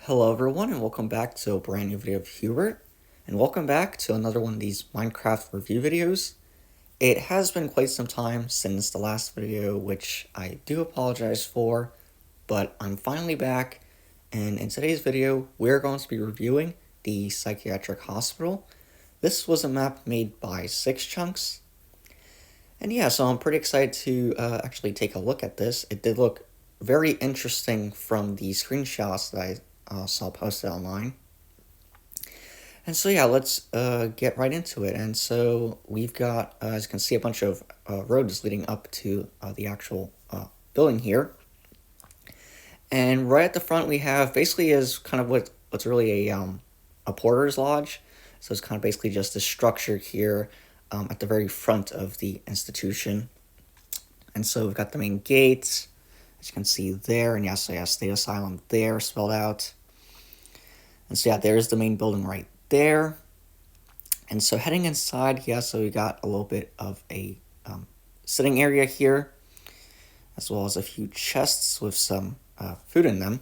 Hello everyone and welcome back to a brand new video of Hubert, and welcome back to another one of these Minecraft review videos. It has been quite some time since the last video, which I do apologize for, but I'm finally back, and in today's video we're going to be reviewing the Psychiatric Hospital. This was a map made by SixChunks, and yeah, so I'm pretty excited to actually take a look at this. It did look very interesting from the screenshots that I saw posted online. And so yeah, let's get right into it. And so we've got, as you can see, a bunch of roads leading up to the actual building here. And right at the front we have basically is kind of what's really a porter's lodge. So it's kind of basically just a structure here at the very front of the institution. And so we've got the main gate, as you can see there, and yes, so yeah, State Asylum there spelled out. And so yeah, there's the main building right there. And so heading inside, yeah, so we got a little bit of a sitting area here, as well as a few chests with some food in them.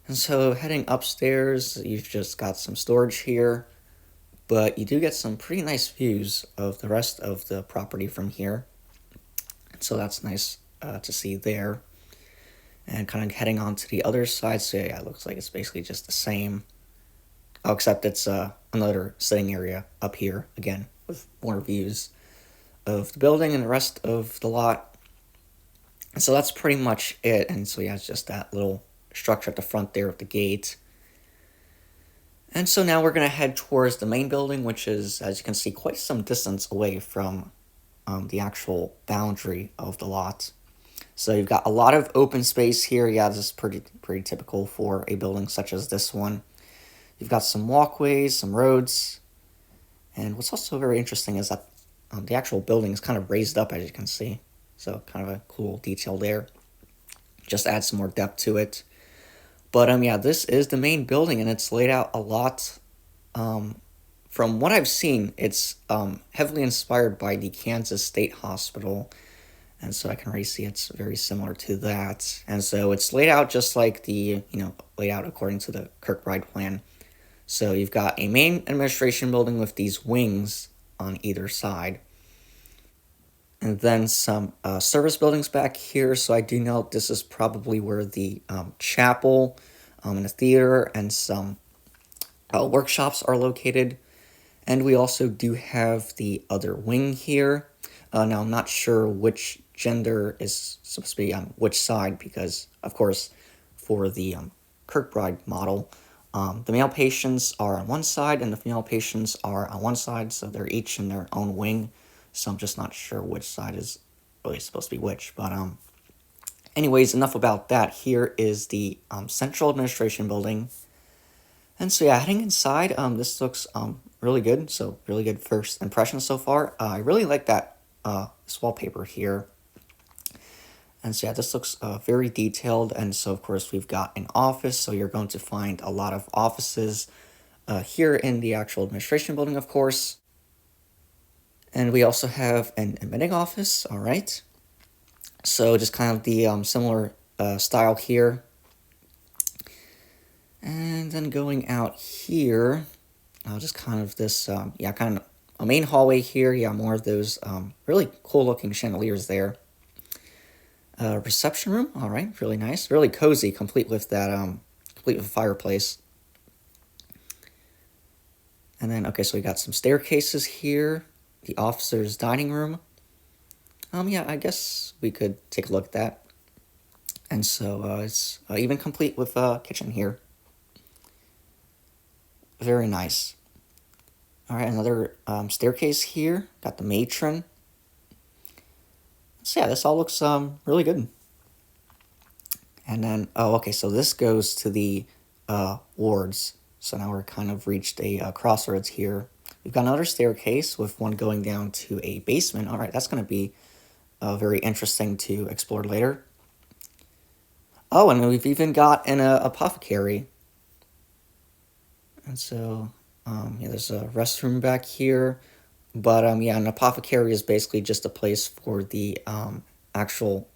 And so heading upstairs, you've just got some storage here, but you do get some pretty nice views of the rest of the property from here. So that's nice to see there. And kind of heading on to the other side, so yeah, it looks like it's basically just the same. Oh, except it's another sitting area up here, again, with more views of the building and the rest of the lot. And so that's pretty much it. And so yeah, it's just that little structure at the front there with the gate. And so now we're going to head towards the main building, which is, as you can see, quite some distance away from the actual boundary of the lot. So you've got a lot of open space here. Yeah, this is pretty typical for a building such as this one. You've got some walkways, some roads, and what's also very interesting is that the actual building is kind of raised up, as you can see. So kind of a cool detail there. Just add some more depth to it. But yeah, this is the main building, and it's laid out a lot. From what I've seen, it's heavily inspired by the Kansas State Hospital. And so I can already see it's very similar to that. And so it's laid out just like the, laid out according to the Kirkbride plan. So you've got a main administration building with these wings on either side. And then some service buildings back here. So I do note this is probably where the chapel and the theater and some workshops are located. And we also do have the other wing here. Now, I'm not sure which gender is supposed to be on which side because, of course, for the Kirkbride model, the male patients are on one side and the female patients are on one side, so they're each in their own wing. So I'm just not sure which side is really supposed to be which. But anyways, enough about that. Here is the Central Administration Building. And so yeah, heading inside, this looks really good. So really good first impression so far. I really like that this wallpaper here. And so yeah, this looks very detailed. And so of course we've got an office. So you're going to find a lot of offices here in the actual administration building, of course. And we also have an admitting office. All right. So just kind of the similar style here. And then going out here, just kind of this, kind of a main hallway here. Yeah, more of those really cool looking chandeliers there. Reception room, all right, really nice, really cozy, complete with that, complete with a fireplace. And then, okay, so we got some staircases here, the officer's dining room. Yeah, I guess we could take a look at that. And so it's even complete with a kitchen here. Very nice. All right, another staircase here, got the matron. So yeah, this all looks really good. And then, okay, so this goes to the wards. So now we're kind of reached a crossroads here. We've got another staircase with one going down to a basement. All right, that's going to be very interesting to explore later. Oh, and we've even got an apothecary. And so, yeah, there's a restroom back here. But, yeah, an apothecary is basically just a place for the actual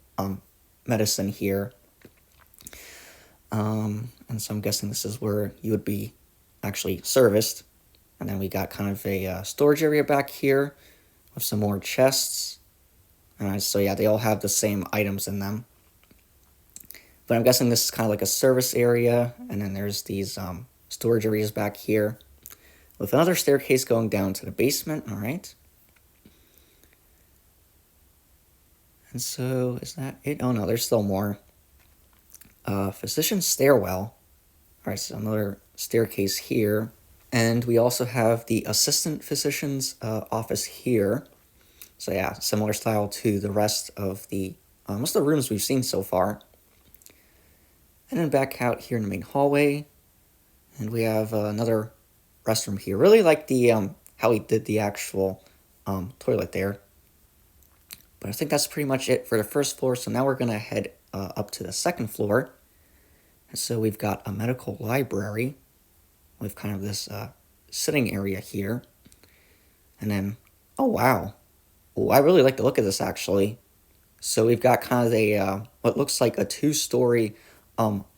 medicine here. And so I'm guessing this is where you would be actually serviced. And then we got kind of a storage area back here with some more chests. Alright, so yeah, they all have the same items in them. But I'm guessing this is kind of like a service area, and then there's these storage areas back here with another staircase going down to the basement. All right. And so is that it? Oh no, there's still more. Physician stairwell. All right, so another staircase here. And we also have the assistant physician's office here. So yeah, similar style to the rest of the most of the rooms we've seen so far. And then back out here in the main hallway, and we have another restroom here. Really like the how he did the actual toilet there. But I think that's pretty much it for the first floor. So now we're gonna head up to the second floor. And so we've got a medical library with kind of this sitting area here. And then, oh wow, oh, I really like the look of this actually. So we've got kind of a what looks like a two-story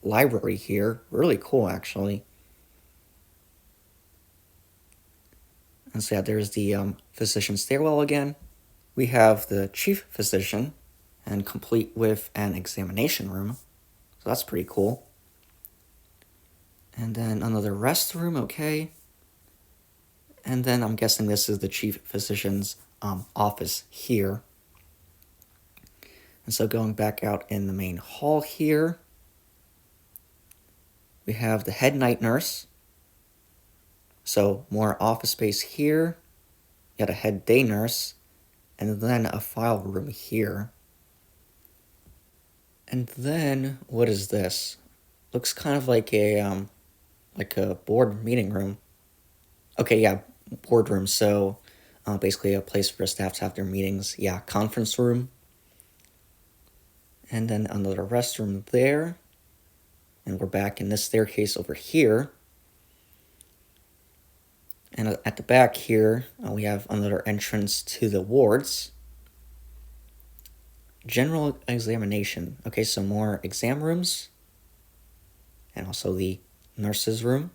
library here. Really cool actually. And so yeah, there's the physician stairwell again. We have the chief physician, and complete with an examination room. So that's pretty cool. And then another restroom, okay. And then I'm guessing this is the chief physician's office here. And so going back out in the main hall here, we have the head night nurse. So more office space here. You got a head day nurse, and then a file room here. And then what is this? Looks kind of like a board meeting room. Okay, yeah, boardroom. So basically a place for staff to have their meetings. Yeah, conference room. And then another restroom there. And we're back in this staircase over here. And at the back here, we have another entrance to the wards. General examination. Okay, so more exam rooms. And also the nurse's room.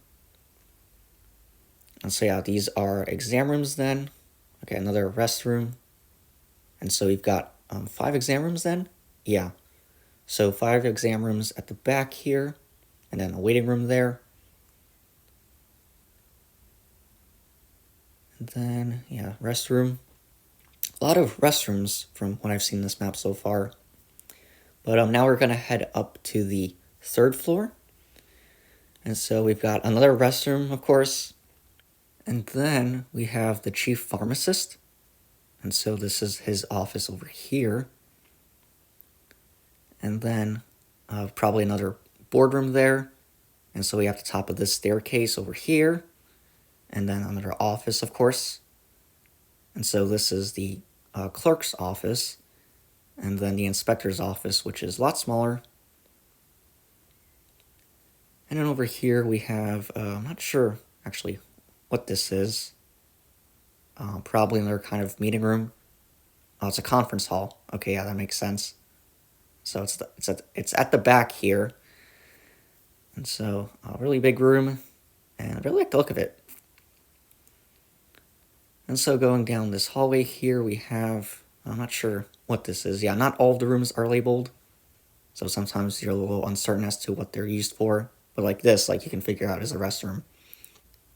And so yeah, these are exam rooms then. Okay, another restroom. And so we've got 5 exam rooms then? Yeah. So 5 exam rooms at the back here. And then a waiting room there. And then, yeah, restroom. A lot of restrooms from what I've seen in this map so far. But now we're going to head up to the 3rd floor. And so we've got another restroom, of course. And then we have the chief pharmacist. And so this is his office over here. And then probably another boardroom there. And so we have the top of this staircase over here. And then another office, of course. And so this is the clerk's office. And then the inspector's office, which is a lot smaller. And then over here we have, I'm not sure actually what this is. Probably another kind of meeting room. Oh, it's a conference hall. Okay, yeah, that makes sense. So it's at the back here. And so a really big room. And I really like the look of it. And so going down this hallway here, we have, I'm not sure what this is. Yeah, not all of the rooms are labeled. So sometimes you're a little uncertain as to what they're used for. But like this, like you can figure out as a restroom.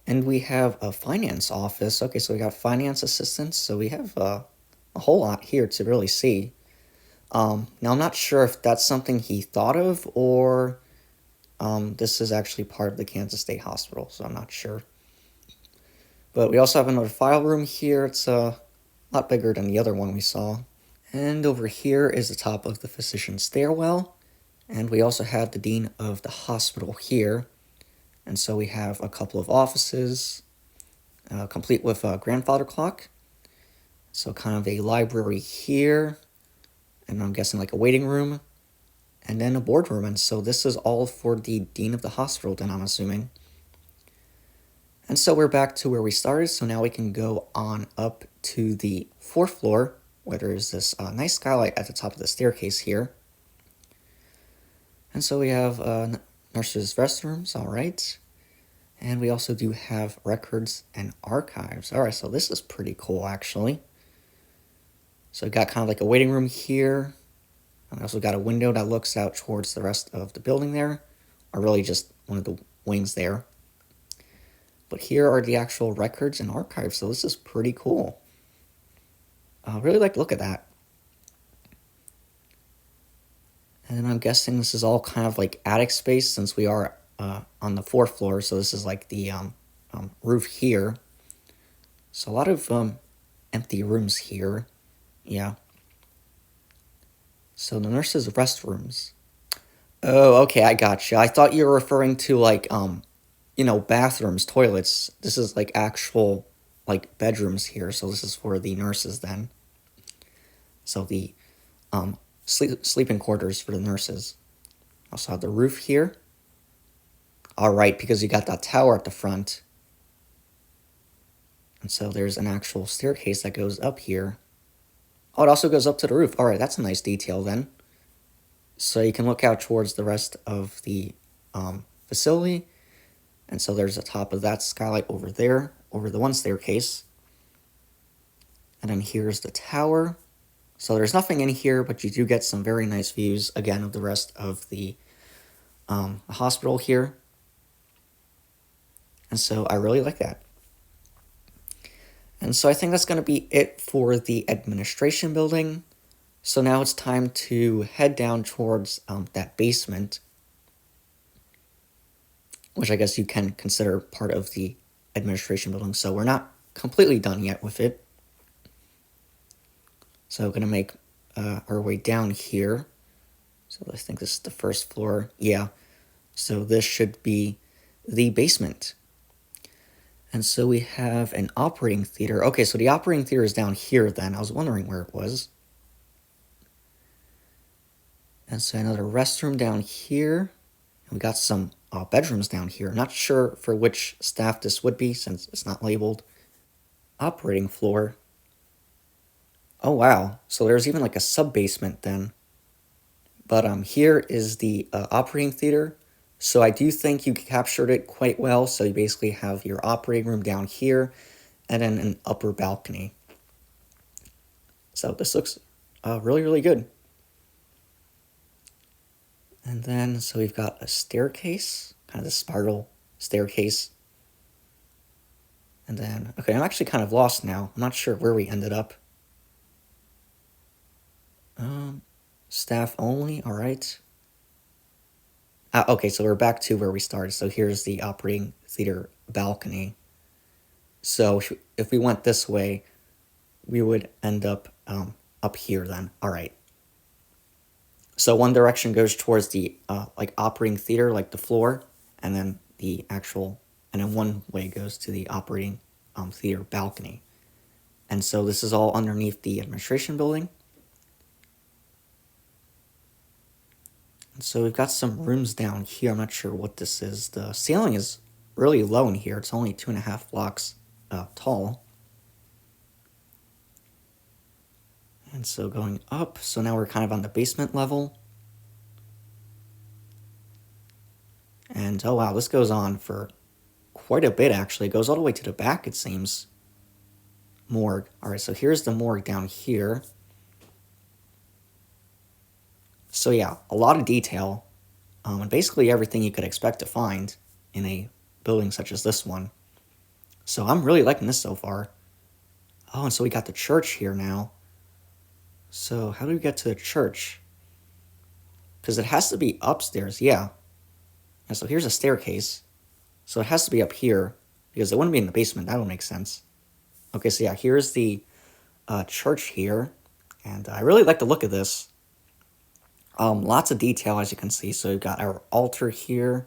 And we have a finance office. Okay, so we got finance assistants. So we have a whole lot here to really see. Now I'm not sure if that's something he thought of or this is actually part of the Kansas State Hospital. So I'm not sure. But we also have another file room here. It's a lot bigger than the other one we saw. And over here is the top of the physician stairwell. And we also have the dean of the hospital here. And so we have a couple of offices, complete with a grandfather clock. So kind of a library here. And I'm guessing like a waiting room. And then a boardroom. And so this is all for the dean of the hospital then, I'm assuming. And so we're back to where we started, so now we can go on up to the 4th floor, where there's this nice skylight at the top of the staircase here. And so we have nurses' restrooms, all right. And we also do have records and archives. All right, so this is pretty cool, actually. So we got kind of like a waiting room here. And we also got a window that looks out towards the rest of the building there, or really just one of the wings there. But here are the actual records and archives, so this is pretty cool. I really like to look at that. And I'm guessing this is all kind of like attic space since we are on the 4th floor, so this is like the roof here. So a lot of empty rooms here. Yeah. So the nurses' restrooms. Oh, okay, I got you. I thought you were referring to like bathrooms, toilets. This is like actual like bedrooms here. So this is for the nurses then. So the sleeping quarters for the nurses. Also have the roof here. All right, because you got that tower at the front. And so there's an actual staircase that goes up here. Oh, it also goes up to the roof. All right, that's a nice detail then. So you can look out towards the rest of the facility. And so there's the top of that skylight over there, over the one staircase. And then here's the tower. So there's nothing in here, but you do get some very nice views, again, of the rest of the hospital here. And so I really like that. And so I think that's going to be it for the administration building. So now it's time to head down towards that basement, which I guess you can consider part of the administration building. So we're not completely done yet with it. So we're going to make our way down here. So I think this is the 1st floor. Yeah. So this should be the basement. And so we have an operating theater. Okay, so the operating theater is down here then. I was wondering where it was. And so another restroom down here. And we got some bedrooms down here. Not sure for which staff this would be since it's not labeled. Operating floor. Oh, wow. So there's even like a sub-basement then. But here is the operating theater. So I do think you captured it quite well. So you basically have your operating room down here and then an upper balcony. So this looks really, really good. And then, so we've got a staircase, kind of the spiral staircase. And then, okay, I'm actually kind of lost now. I'm not sure where we ended up. Staff only, all right. Okay, so we're back to where we started. So here's the operating theater balcony. So if we went this way, we would end up up here then. All right. So one direction goes towards the like operating theater, like the floor, and then the actual, and then one way goes to the operating theater balcony. And so this is all underneath the administration building. So we've got some rooms down here. I'm not sure what this is. The ceiling is really low in here. It's only 2.5 blocks tall. And so going up, so now we're kind of on the basement level. And oh wow, this goes on for quite a bit actually. It goes all the way to the back, it seems. Morgue. All right, so here's the morgue down here. So yeah, a lot of detail, and basically everything you could expect to find in a building such as this one. So I'm really liking this so far. Oh, and so we got the church here now. So how do we get to the church? Because it has to be upstairs, yeah. And so here's a staircase. So it has to be up here, because it wouldn't be in the basement. That would make sense. Okay, so yeah, here's the church here. And I really like the look of this. Lots of detail, as you can see. So we've got our altar here.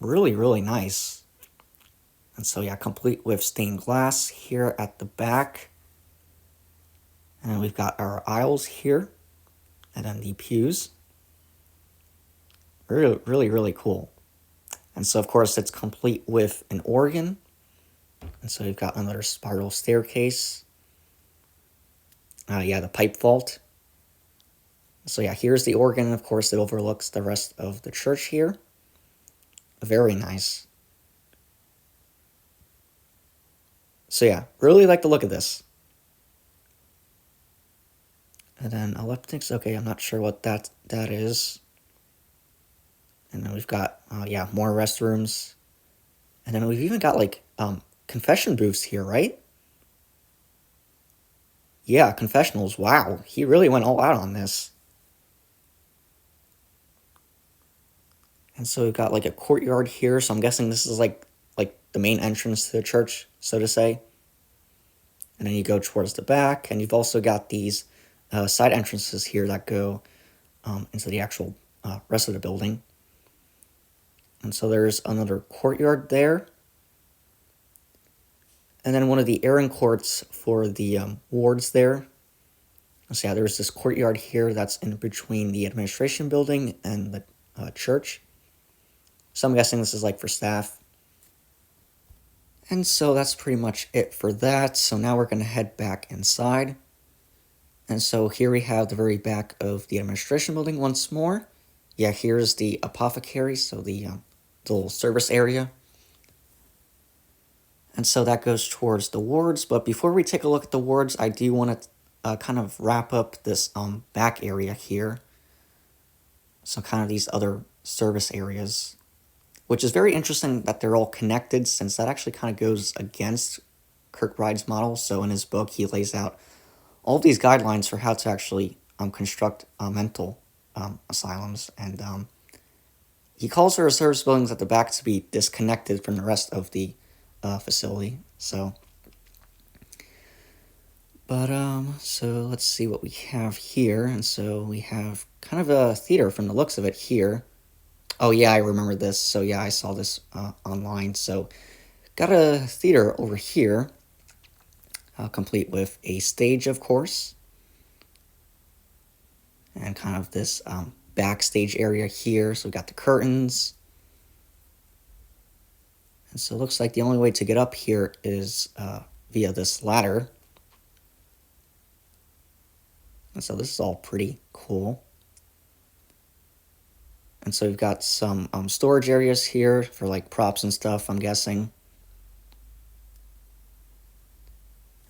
Really, really nice. And so, yeah, complete with stained glass here at the back. And then we've got our aisles here. And then the pews. Really, really, really cool. And so, of course, it's complete with an organ. And so we've got another spiral staircase. Yeah, the pipe vault. So yeah, here's the organ. Of course, it overlooks the rest of the church here. Very nice. So yeah, really like the look of this. And then elliptics, okay, I'm not sure what that is. And then we've got, yeah, more restrooms. And then we've even got, like, confession booths here, right? Yeah, confessionals, wow. He really went all out on this. And so we've got, like, a courtyard here, so I'm guessing this is, like the main entrance to the church, so to say. And then you go towards the back, and you've also got these side entrances here that go into the actual rest of the building. And so there's another courtyard there. And then one of the airing courts for the wards there. So yeah, there's this courtyard here that's in between the administration building and the church. So I'm guessing this is like for staff. And so that's pretty much it for that. So now we're going to head back inside. And so here we have the very back of the administration building once more. Yeah, here's the apothecary, so the little service area. And so that goes towards the wards. But before we take a look at the wards, I do want to kind of wrap up this back area here. So kind of these other service areas, which is very interesting that they're all connected, since that actually kind of goes against Kirkbride's model. So in his book, he lays out all of these guidelines for how to actually construct mental asylums. And he calls for service buildings at the back to be disconnected from the rest of the facility. So, but so let's see what we have here. And so we have kind of a theater from the looks of it here. Oh yeah, I remember this. So yeah, I saw this online. So got a theater over here, complete with a stage, of course, and kind of this backstage area here. So we got the curtains. And so it looks like the only way to get up here is via this ladder. And so this is all pretty cool. And so we've got some storage areas here for like props and stuff, I'm guessing.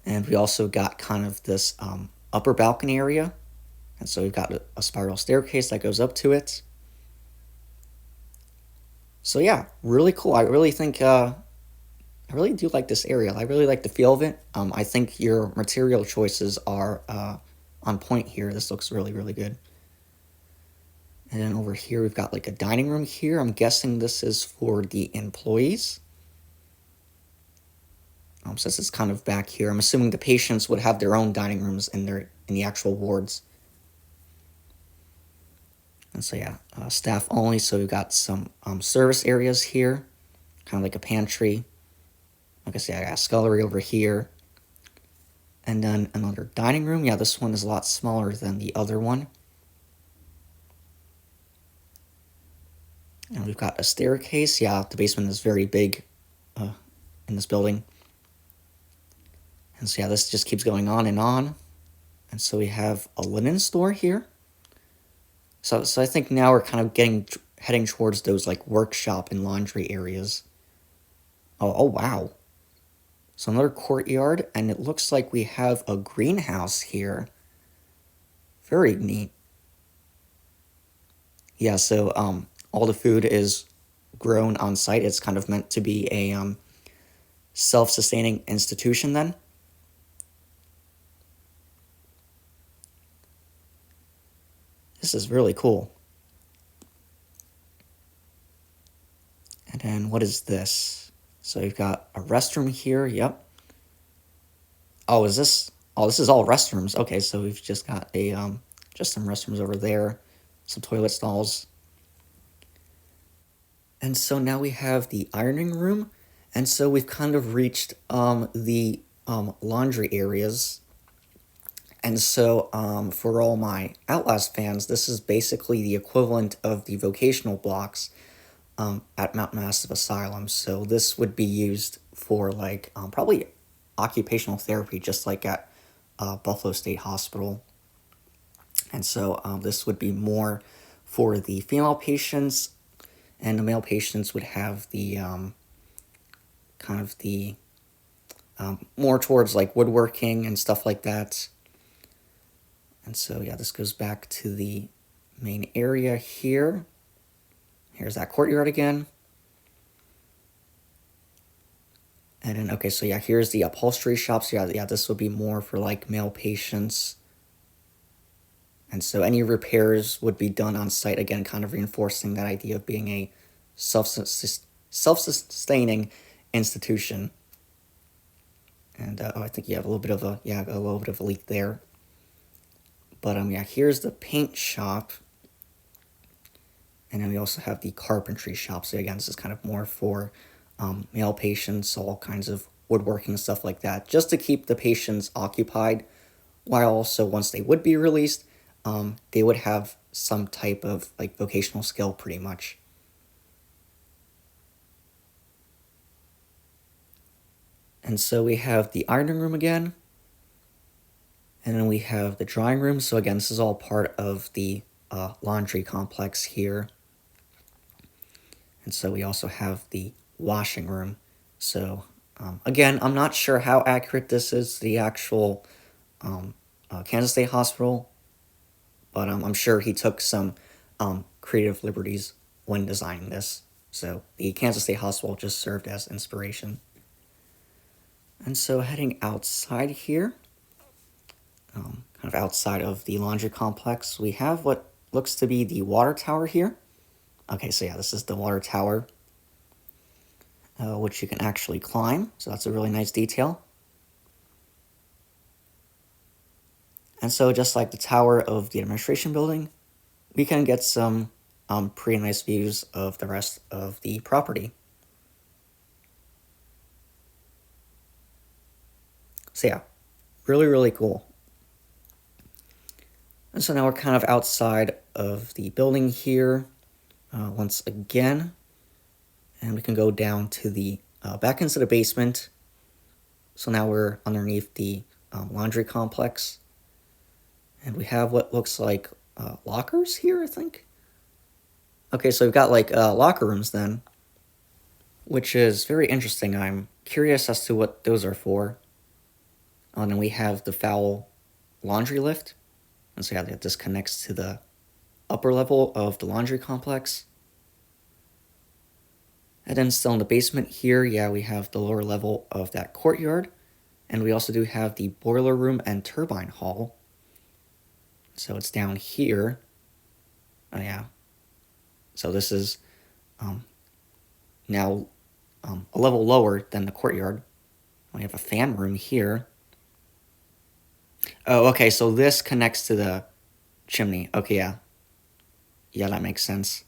And we also got kind of this upper balcony area. And so we've got a spiral staircase that goes up to it. So yeah, really cool. I really think, I really do like this area. I really like the feel of it. I think your material choices are on point here. This looks really, really good. And then over here, we've got like a dining room here. I'm guessing this is for the employees. Since it's kind of back here, I'm assuming the patients would have their own dining rooms in the actual wards. And so yeah, staff only. So we've got some service areas here, kind of like a pantry. Like I say, I got a scullery over here. And then another dining room. Yeah, this one is a lot smaller than the other one. And we've got a staircase. Yeah, the basement is very big in this building. And so yeah, this just keeps going on and on. And so we have a linen store here. So I think now we're kind of heading towards those like workshop and laundry areas. Oh wow. So another courtyard, and it looks like we have a greenhouse here. Very neat. Yeah, so all the food is grown on site. It's kind of meant to be a self-sustaining institution then. This is really cool. And then what is this? So you've got a restroom here. Yep. Oh, is this? Oh, this is all restrooms. Okay, so we've just got a just some restrooms over there, some toilet stalls. And so now we have the ironing room, and so we've kind of reached the laundry areas. And so for all my Outlast fans, this is basically the equivalent of the vocational blocks at Mount Massive Asylum. So this would be used for like probably occupational therapy, just like at Buffalo State Hospital. And so this would be more for the female patients, and the male patients would have the kind of the more towards like woodworking and stuff like that. And so yeah, this goes back to the main area here. Here's that courtyard again. And then, okay, so yeah, here's the upholstery shops. Yeah, this would be more for like male patients. And so any repairs would be done on site, again, kind of reinforcing that idea of being a self-sustaining institution. And oh, I think you have a little bit of a leak there. But yeah, here's the paint shop. And then we also have the carpentry shop. So again, this is kind of more for male patients, all kinds of woodworking, stuff like that, just to keep the patients occupied, while also once they would be released, they would have some type of like vocational skill pretty much. And so we have the ironing room again, and then we have the drying room. So again, this is all part of the laundry complex here. And so we also have the washing room. So again, I'm not sure how accurate this is to the actual Kansas State Hospital, but I'm sure he took some creative liberties when designing this. So the Kansas State Hospital just served as inspiration. And so heading outside here, kind of outside of the laundry complex, we have what looks to be the water tower here. Okay, so yeah, this is the water tower, which you can actually climb. So that's a really nice detail. And so just like the tower of the administration building, we can get some pretty nice views of the rest of the property. So yeah, really, really cool. And so now we're kind of outside of the building here once again. And we can go down to the back into the basement. So now we're underneath the laundry complex. And we have what looks like lockers here, I think. Okay, so we've got like locker rooms then, which is very interesting. I'm curious as to what those are for. And then we have the foul laundry lift. And so yeah, this connects to the upper level of the laundry complex. And then still in the basement here, yeah, we have the lower level of that courtyard. And we also do have the boiler room and turbine hall. So it's down here. Oh yeah. So this is now a level lower than the courtyard. We have a fan room here. Oh, okay, so this connects to the chimney. Okay, yeah. Yeah, that makes sense.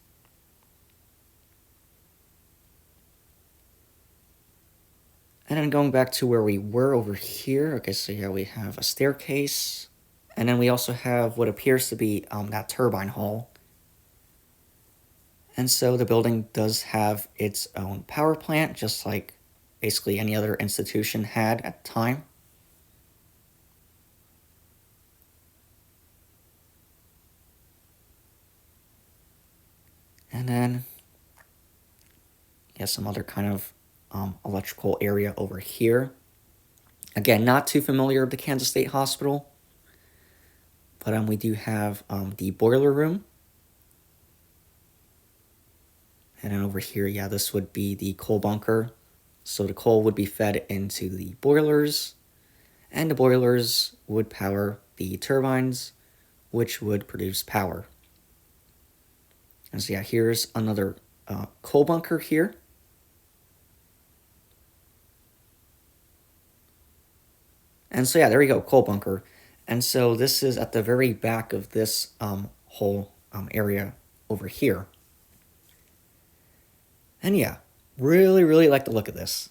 And then going back to where we were over here. Okay, so yeah, we have a staircase. And then we also have what appears to be that turbine hall. And so the building does have its own power plant, just like basically any other institution had at the time. And then, yeah, some other kind of electrical area over here. Again, not too familiar with the Kansas State Hospital, but we do have the boiler room. And then over here, yeah, this would be the coal bunker. So the coal would be fed into the boilers, and the boilers would power the turbines, which would produce power. And so yeah, here's another coal bunker here. And so yeah, there you go, coal bunker. And so this is at the very back of this whole area over here. And yeah, really, really like the look of this.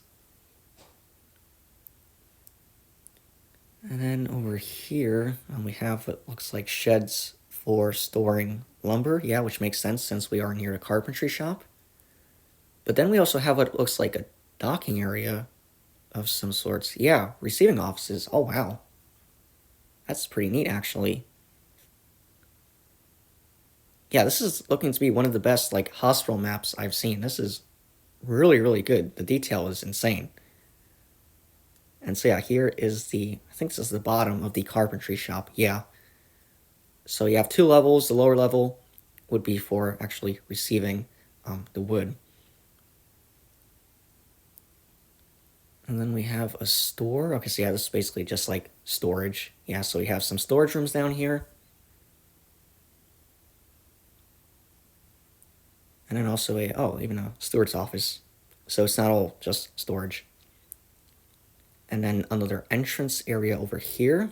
And then over here, we have what looks like sheds for storing lumber. Yeah, which makes sense since we are near a carpentry shop. But then we also have what looks like a docking area of some sorts. Yeah, receiving offices. Oh, wow. That's pretty neat, actually. Yeah, this is looking to be one of the best like hospital maps I've seen. This is really, really good. The detail is insane. And so yeah, here is I think this is the bottom of the carpentry shop. Yeah. So you have two levels. The lower level would be for actually receiving the wood. And then we have a store. Okay, so yeah, this is basically just like storage. Yeah, so we have some storage rooms down here. And then also even a steward's office. So it's not all just storage. And then another entrance area over here,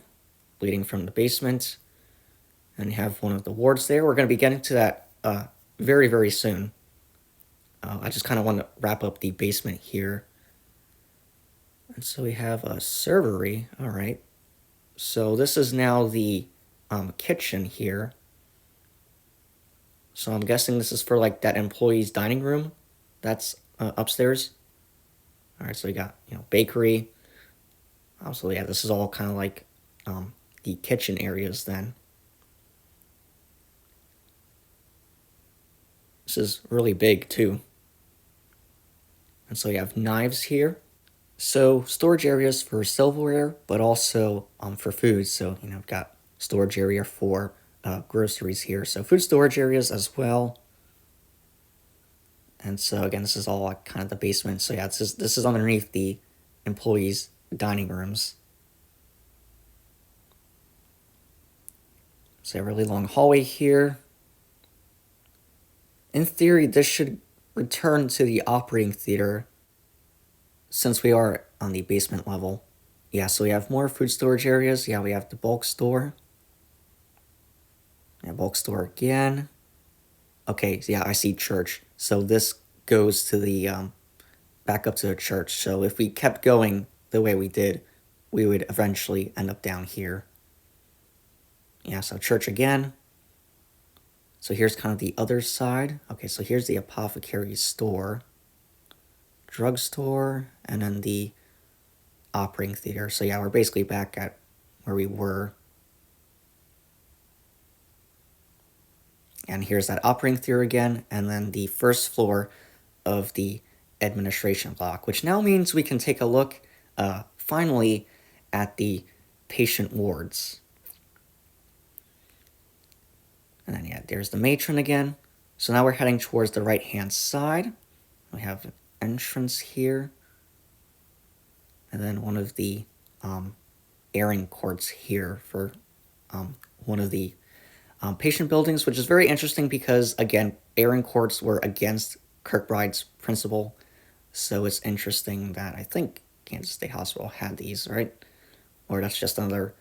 leading from the basement. And you have one of the wards there. We're going to be getting to that very, very soon. I just kind of want to wrap up the basement here. And so we have a servery. All right. So this is now the kitchen here. So I'm guessing this is for like that employee's dining room that's upstairs. All right, so we got, bakery. So yeah, this is all kind of like the kitchen areas then. This is really big too. And so you have knives here. So storage areas for silverware, but also for food. So, we've got storage area for groceries here. So food storage areas as well. And so again, this is all like kind of the basement. So yeah, this is underneath the employees' dining rooms. So a really long hallway here. In theory, this should return to the operating theater since we are on the basement level. Yeah, so we have more food storage areas. Yeah, we have the bulk store. Yeah, bulk store again. Okay, so yeah, I see church. So this goes to the back up to the church. So if we kept going the way we did, we would eventually end up down here. Yeah, so church again. So here's kind of the other side. Okay, so here's the apothecary store, drugstore, and then the operating theater. So yeah, we're basically back at where we were. And here's that operating theater again, and then the first floor of the administration block, which now means we can take a look, finally, at the patient wards. And then, yeah, there's the matron again. So now we're heading towards the right-hand side. We have an entrance here. And then one of the airing courts here for one of the patient buildings, which is very interesting because, again, airing courts were against Kirkbride's principle. So it's interesting that I think Kansas State Hospital had these, right? Or that's just another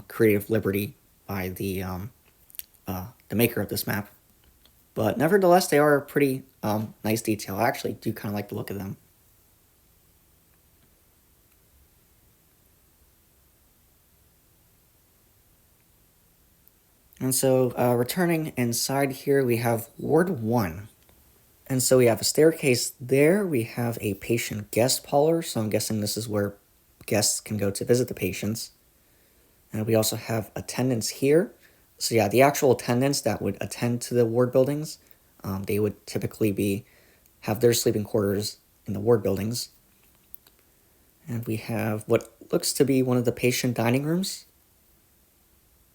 creative liberty by the maker of this map. But nevertheless, they are a pretty nice detail. I actually do kind of like the look of them. And so returning inside here, we have Ward 1. And so we have a staircase there. We have a patient guest parlor. So I'm guessing this is where guests can go to visit the patients. And we also have attendants here. So yeah, the actual attendants that would attend to the ward buildings, they would typically have their sleeping quarters in the ward buildings. And we have what looks to be one of the patient dining rooms.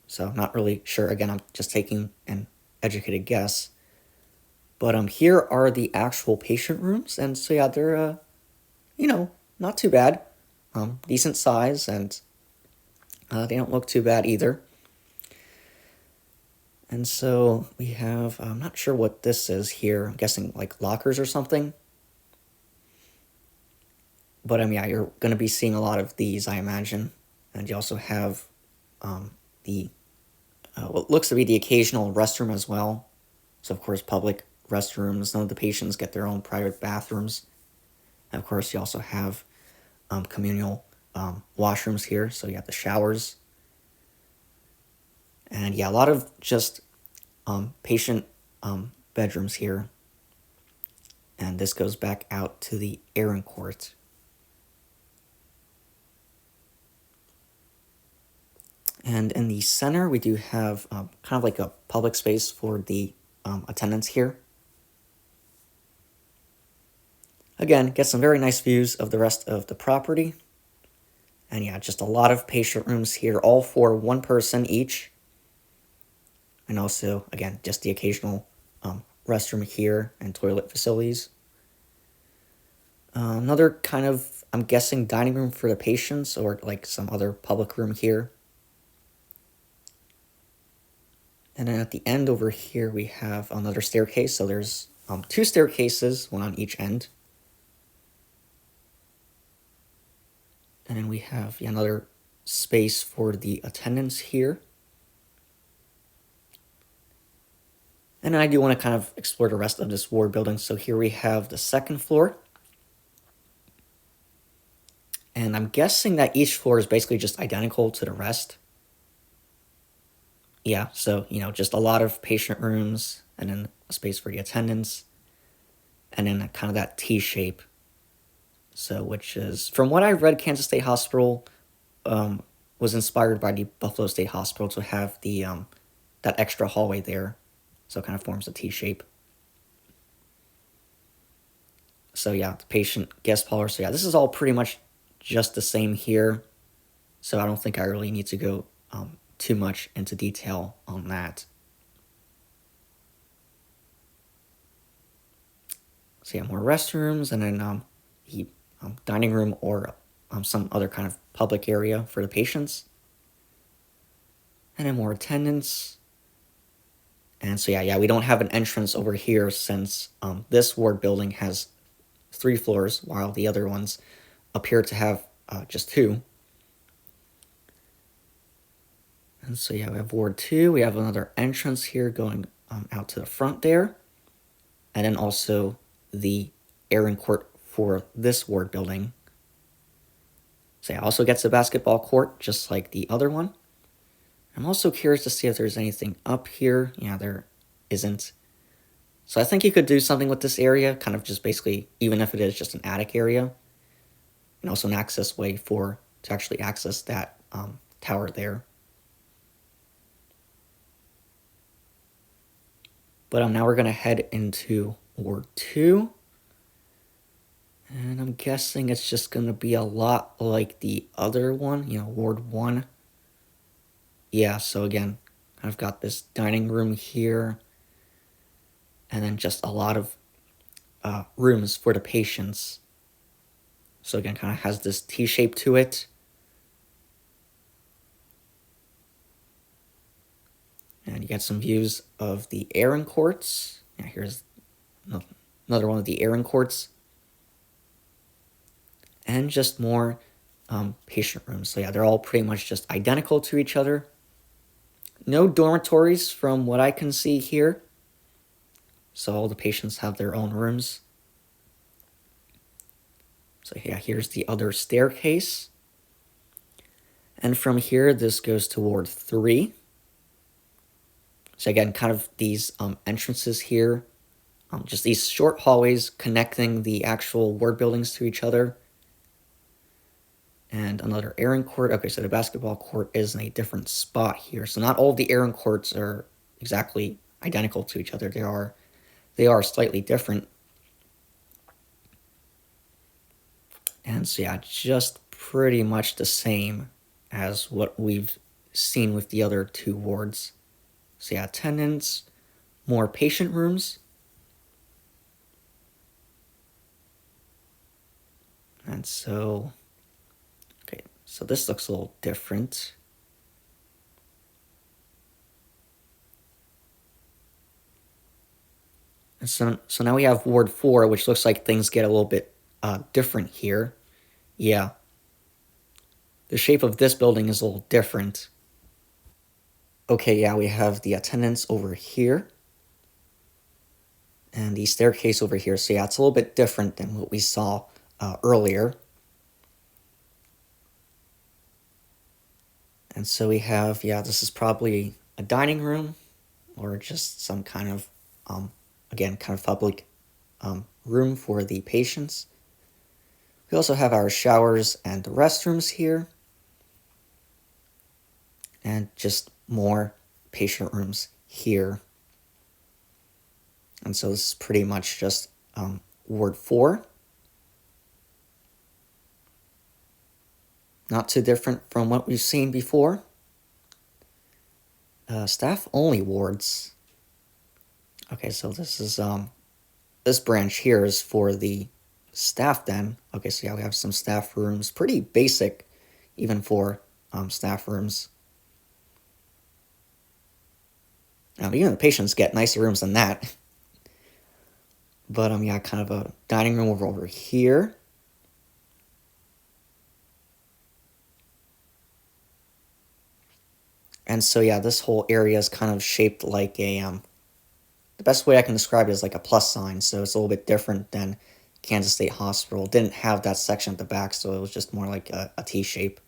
So not really sure. Again, I'm just taking an educated guess. But here are the actual patient rooms. And so yeah, they're, not too bad. Decent size, and they don't look too bad either. And so we have, I'm not sure what this is here. I'm guessing like lockers or something. But yeah, you're going to be seeing a lot of these, I imagine. And you also have the what looks to be the occasional restroom as well. So, of course, public restrooms. None of the patients get their own private bathrooms. And, of course, you also have communal washrooms here. So you have the showers. And, yeah, a lot of just patient bedrooms here. And this goes back out to the airing court. And in the center, we do have kind of like a public space for the attendants here. Again, get some very nice views of the rest of the property. And yeah, just a lot of patient rooms here, all for one person each. And also, again, just the occasional restroom here and toilet facilities. Another kind of, I'm guessing, dining room for the patients, or like some other public room here. And then at the end over here, we have another staircase. So there's 2 staircases, one on each end. And then we have another space for the attendants here. And I do want to kind of explore the rest of this ward building. So here we have the 2nd floor. And I'm guessing that each floor is basically just identical to the rest. Yeah, so, just a lot of patient rooms, and then a space for the attendants, and then kind of that T shape. So, which is, from what I read, Kansas State Hospital was inspired by the Buffalo State Hospital to have the that extra hallway there. So it kind of forms a T shape. So yeah, the patient guest parlor. So yeah, this is all pretty much just the same here. So I don't think I really need to go too much into detail on that. So yeah, more restrooms, and then the dining room or some other kind of public area for the patients. And then more attendants. And so yeah, we don't have an entrance over here since this ward building has 3 floors, while the other ones appear to have just 2. And so yeah, we have Ward 2. We have another entrance here going out to the front there. And then also the airing court for this ward building. So yeah, also gets a basketball court, just like the other one. I'm also curious to see if there's anything up here. Yeah, there isn't. So I think you could do something with this area, kind of just basically, even if it is just an attic area. And also an access way to actually access that tower there. But now we're going to head into Ward 2. And I'm guessing it's just going to be a lot like the other one, Ward 1. Yeah, so again, I've got this dining room here. And then just a lot of rooms for the patients. So again, kind of has this T shape to it. And you get some views of the airing courts. Yeah, here's another one of the airing courts. And just more patient rooms. So yeah, they're all pretty much just identical to each other. No dormitories from what I can see here. So all the patients have their own rooms. So yeah, here's the other staircase. And from here, this goes to Ward 3. So again, kind of these entrances here, just these short hallways connecting the actual ward buildings to each other. And another airing court. Okay, so the basketball court is in a different spot here. So not all the airing courts are exactly identical to each other. They are slightly different. And so yeah, just pretty much the same as what we've seen with the other 2 wards. So yeah, attendants, more patient rooms. And so, okay, so this looks a little different. And so now we have Ward 4, which looks like things get a little bit different here. Yeah. The shape of this building is a little different. Okay, yeah, we have the attendants over here. And the staircase over here. So yeah, it's a little bit different than what we saw earlier. And so we have, yeah, this is probably a dining room or just some kind of, again, kind of public room for the patients. We also have our showers and restrooms here. And just more patient rooms here. And so this is pretty much just Ward 4. Not too different from what we've seen before. Staff-only wards. Okay, so this is, this branch here is for the staff den. Okay, so yeah, we have some staff rooms. Pretty basic, even for staff rooms. Even the patients get nicer rooms than that. But, yeah, kind of a dining room over here. And so, yeah, this whole area is kind of shaped like a, the best way I can describe it is like a plus sign. So it's a little bit different than Kansas State Hospital. It didn't have that section at the back, so it was just more like a T shape.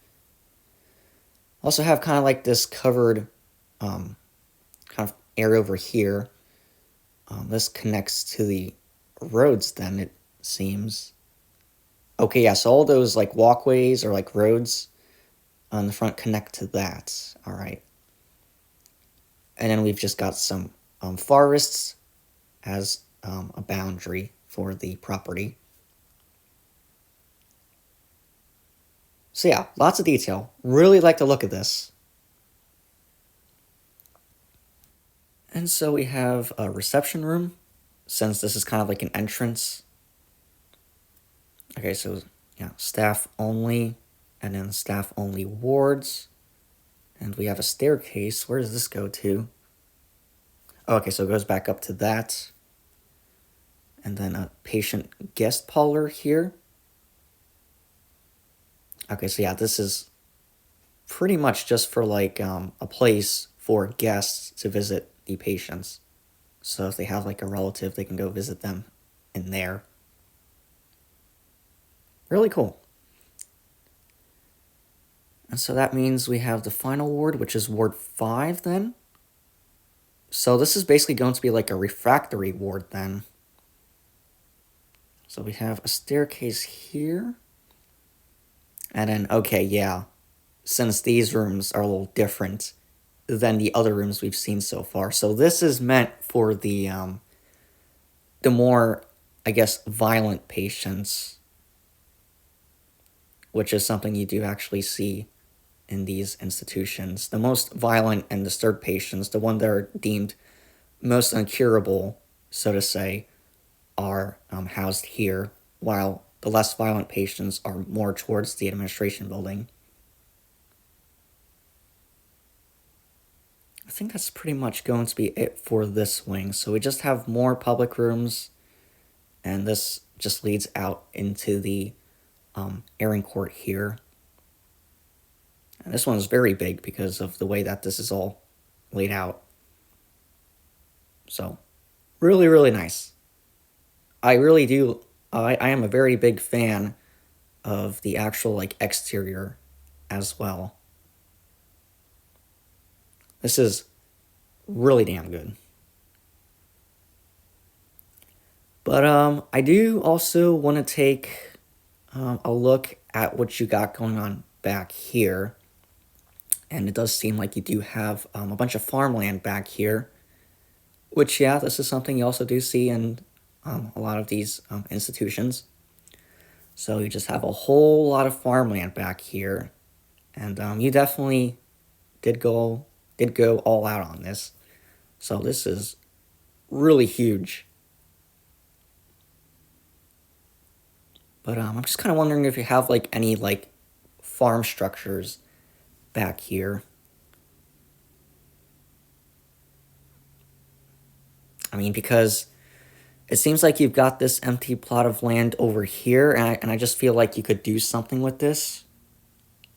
Also have kind of like this covered kind of area over here. This connects to the roads then, it seems. Okay, yeah, so all those like walkways or like roads on the front connect to that. All right. And then we've just got some forests as a boundary for the property. So yeah, lots of detail. Really like the look of this. And so we have a reception room, since this is kind of like an entrance. Okay, so yeah, staff only, and then staff only wards. And we have a staircase. Where does this go to? Okay, so it goes back up to that. And then a patient guest parlor here. Okay, so yeah, this is pretty much just for like a place for guests to visit the patients. So if they have like a relative, they can go visit them in there. Really cool. And so that means we have the final ward, which is Ward 5 then. So this is basically going to be like a refractory ward then. So we have a staircase here. And then, okay, yeah, since these rooms are a little different than the other rooms we've seen so far. So this is meant for the more, I guess, violent patients, which is something you do actually see in these institutions. The most violent and disturbed patients, the ones that are deemed most incurable, so to say, are housed here, while the less violent patients are more towards the administration building. I think that's pretty much going to be it for this wing. So we just have more public rooms, and this just leads out into the airing court here. And this one's very big because of the way that this is all laid out. So, really, really nice. I really do, I am a very big fan of the actual, like, exterior as well. This is really damn good. But I do also want to take a look at what you got going on back here. And it does seem like you do have a bunch of farmland back here. Which, yeah, this is something you also do see in a lot of these institutions. So you just have a whole lot of farmland back here. And you definitely did go all out on this. So this is really huge. But I'm just kind of wondering if you have like any like farm structures back here. I mean, because it seems like you've got this empty plot of land over here, and I just feel like you could do something with this.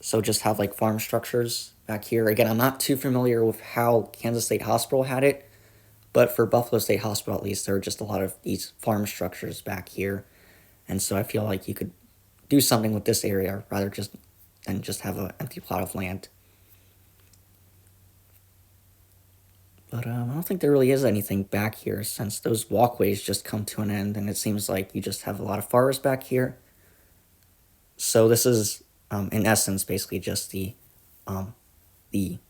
So just have like farm structures back here. Again, I'm not too familiar with how Kansas State Hospital had it, but for Buffalo State Hospital at least, there are just a lot of these farm structures back here. And so I feel like you could do something with this area rather than just have an empty plot of land. But I don't think there really is anything back here since those walkways just come to an end, and it seems like you just have a lot of forest back here. So this is, in essence, basically just the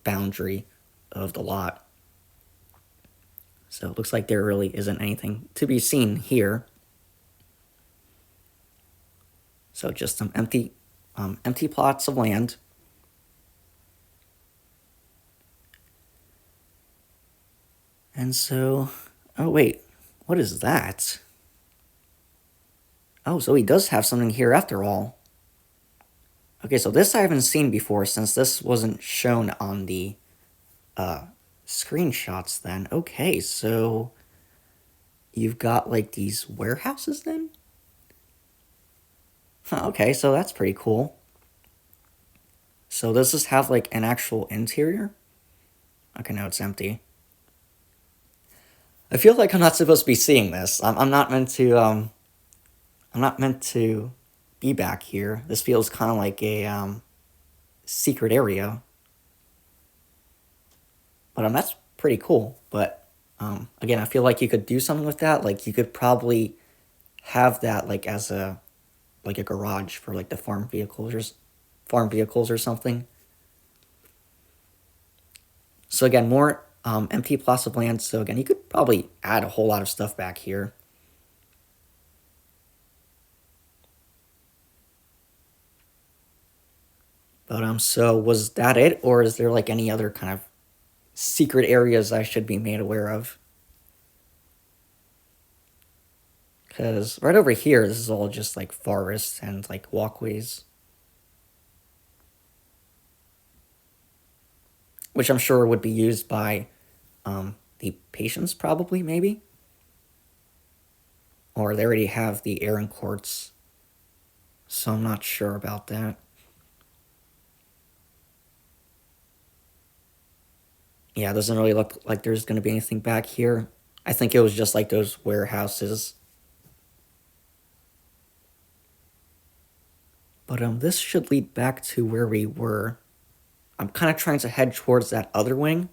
boundary of the lot. So it looks like there really isn't anything to be seen here. So just some empty plots of land. And so, oh wait, what is that? Oh, so he does have something here after all. Okay, so this I haven't seen before since this wasn't shown on the screenshots then. Okay, so you've got like these warehouses then? Huh, okay, so that's pretty cool. So does this have like an actual interior? Okay, no, it's empty. I feel like I'm not supposed to be seeing this. I'm not meant to I'm not meant to be back here. This feels kind of like a secret area. But that's pretty cool. But again, I feel like you could do something with that. Like you could probably have that like as a garage for like the farm vehicles or something. So again, more empty plots of land. So again, you could probably add a whole lot of stuff back here. But so was that it, or is there like any other kind of secret areas I should be made aware of? Because right over here, this is all just like forests and like walkways, which I'm sure would be used by the patients probably, maybe, or they already have the Aaron courts, so I'm not sure about that. Yeah, it doesn't really look like there's going to be anything back here. I think it was just like those warehouses. But this should lead back to where we were. I'm kind of trying to head towards that other wing.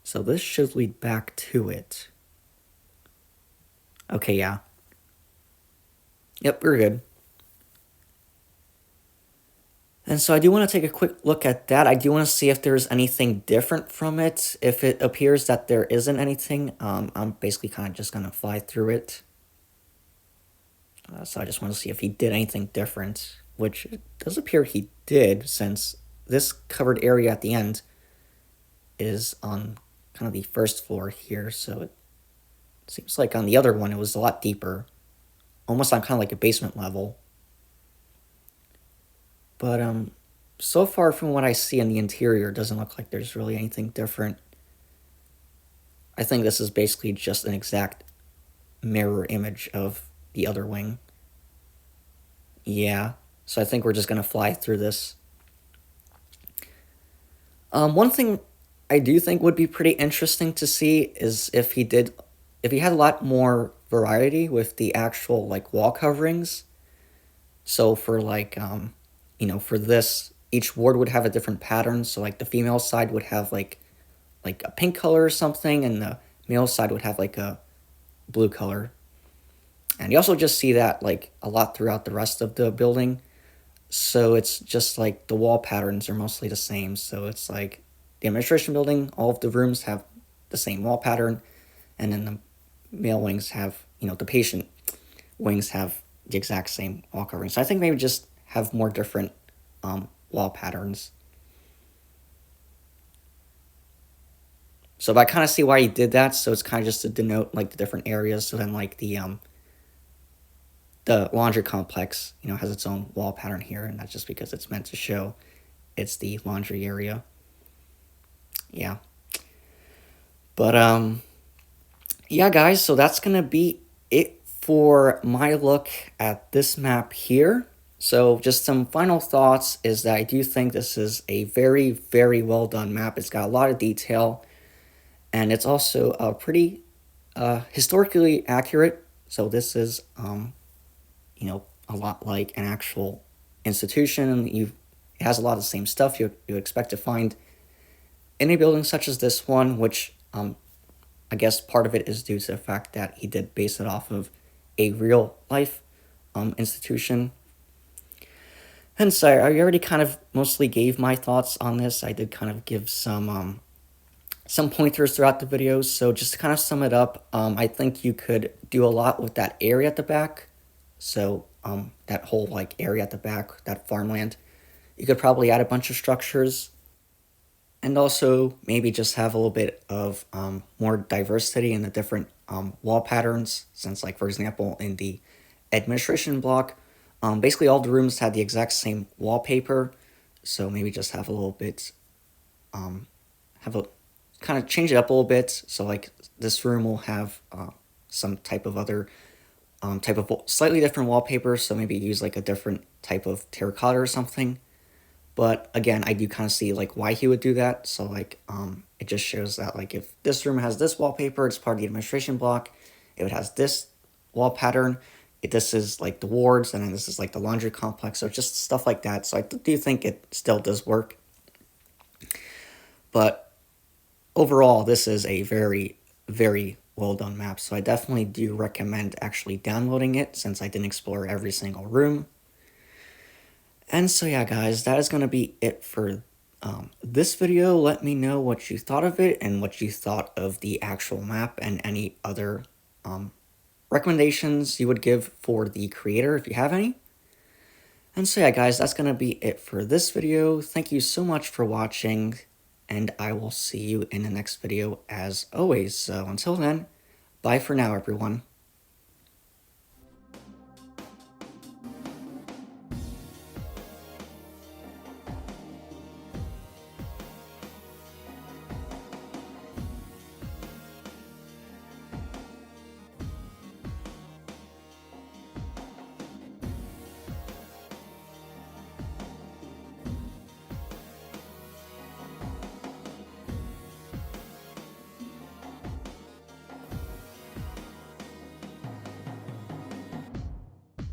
So this should lead back to it. Okay, yeah. Yep, we're good. And so I do want to take a quick look at that. I do want to see if there's anything different from it. If it appears that there isn't anything, I'm basically kind of just going to fly through it. So I just want to see if he did anything different, which it does appear he did, since this covered area at the end is on kind of the first floor here. So it seems like on the other one it was a lot deeper, almost on kind of like a basement level. But so far from what I see in the interior, it doesn't look like there's really anything different. I think this is basically just an exact mirror image of the other wing. Yeah, so I think we're just going to fly through this. One thing I do think would be pretty interesting to see is if he had a lot more variety with the actual like wall coverings. So for like for this, each ward would have a different pattern. So like the female side would have like a pink color or something, and the male side would have like a blue color. And you also just see that like a lot throughout the rest of the building. So it's just like the wall patterns are mostly the same. So it's like the administration building, all of the rooms have the same wall pattern, and then the male wings have, the patient wings have the exact same wall covering. So I think maybe just have more different wall patterns. So I kind of see why he did that. So it's kind of just to denote like the different areas. So then like the laundry complex, has its own wall pattern here, and that's just because it's meant to show it's the laundry area. Yeah. But yeah, guys, so that's gonna be it for my look at this map here. So just some final thoughts is that I do think this is a very, very well done map. It's got a lot of detail, and it's also pretty historically accurate. So this is a lot like an actual institution. It has a lot of the same stuff you expect to find in a building such as this one, which I guess part of it is due to the fact that he did base it off of a real life institution. And so I already kind of mostly gave my thoughts on this. I did kind of give some some pointers throughout the videos. So just to kind of sum it up, I think you could do a lot with that area at the back. So that whole like area at the back, that farmland, you could probably add a bunch of structures, and also maybe just have a little bit of more diversity in the different wall patterns. Since, like, for example, in the administration block, basically all the rooms had the exact same wallpaper. So maybe just have a little bit, have a kind of change it up a little bit. So like this room will have some type of other type of slightly different wallpaper. So maybe use like a different type of terracotta or something. But again, I do kind of see like why he would do that. So like it just shows that like if this room has this wallpaper, it's part of the administration block. If it has this wall pattern, this is like the wards, and then this is like the laundry complex. So just stuff like that. So I do think it still does work. But overall, this is a very, very well done map. So I definitely do recommend actually downloading it, since I didn't explore every single room. And so yeah, guys, that is going to be it for this video. Let me know what you thought of it and what you thought of the actual map, and any other recommendations you would give for the creator if you have any. And so yeah, guys, that's going to be it for this video. Thank you so much for watching, and I will see you in the next video as always. So until then, bye for now, everyone.